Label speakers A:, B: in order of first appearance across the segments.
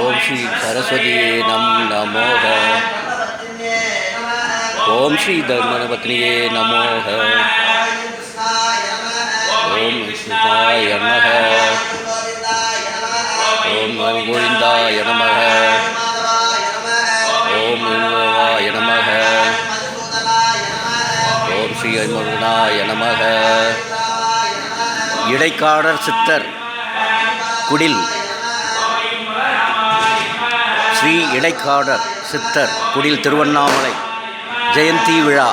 A: ஓம் ஸ்ரீ சரஸ்வதியே நமோக. ஓம் ஸ்ரீ தர்மபத்னியே நமோக. ஓம் விஷ்ணுதாய நமக. ஓம் கோவிந்தாய நமக. ஓம் விஷ்ணுவாய நமக. ஓம் ஸ்ரீ முருகனாய நமக. இடைக்காடர் சித்தர் குடில் ஸ்ரீ இடைக்காடர் சித்தர் குடில் திருவண்ணாமலை ஜெயந்தி விழா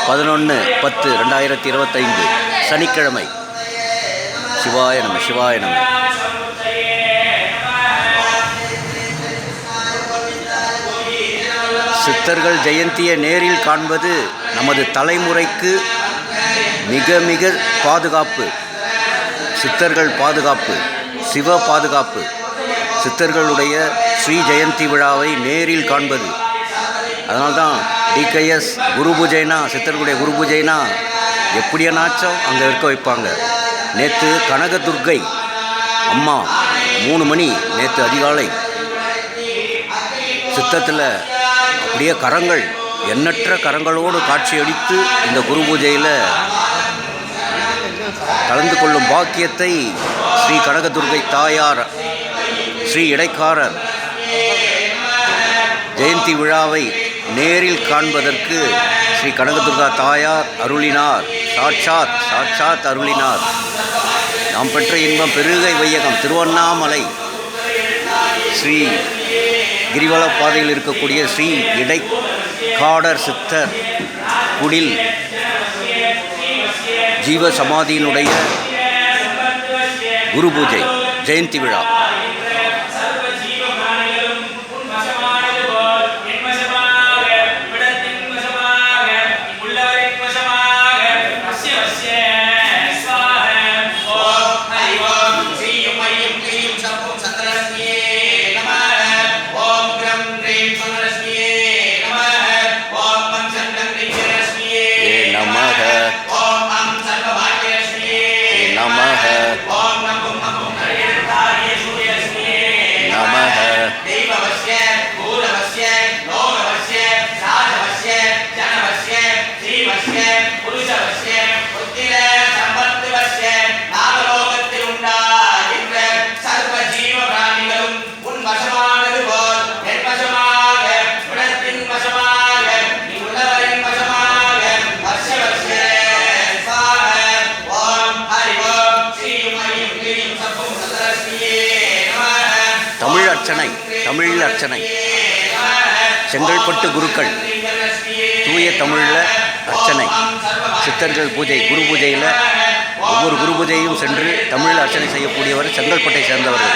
A: 11/10/2025 சனிக்கிழமை. சிவாய நம சிவாய நம. சித்தர்கள் ஜெயந்தியை நேரில் காண்பது நமது தலைமுறைக்கு மிக மிக பாதுகாப்பு. சித்தர்கள் பாதுகாப்பு, சிவ பாதுகாப்பு. சித்தர்களுடைய ஸ்ரீ ஜெயந்தி விழாவை நேரில் காண்பது. அதனால்தான் டிகேஎஸ் குரு பூஜைனா, சித்தர்களுடைய குரு பூஜைனா எப்படியானாச்சும் அங்கே இருக்க வைப்பாங்க. நேற்று கனகதுர்கை அம்மா 3 மணி நேற்று அதிகாலை சித்தத்தில் அப்படியே கரங்கள், எண்ணற்ற கரங்களோடு காட்சியளித்து இந்த குரு பூஜையில் கலந்து கொள்ளும் பாக்கியத்தை ஸ்ரீ கனகதுர்கை தாயார் ஸ்ரீ இடைக்காரர் ஜெயந்தி விழாவை நேரில் காண்பதற்கு ஸ்ரீ கனகதுர்கா தாயார் அருளினார். சாட்சாத் அருளினார். நாம் பெற்ற இன்பம் பெருகை வையகம் திருவண்ணாமலை ஸ்ரீ கிரிவல பாதையில் இருக்கக்கூடிய ஸ்ரீ இடைக்காடர் சித்தர் குடில் ஜீவ சமாதியினுடைய குரு பூஜை ஜெயந்தி விழா. தமிழ் அர்ச்சனை செங்கல்பட்டு குருக்கள் தூய தமிழில் அர்ச்சனை. சித்தர்கள் பூஜை குரு பூஜையில் ஒவ்வொரு குரு பூஜையும் சென்று தமிழில் அர்ச்சனை செய்யக்கூடியவர் செங்கல்பட்டை சேர்ந்தவர்கள்.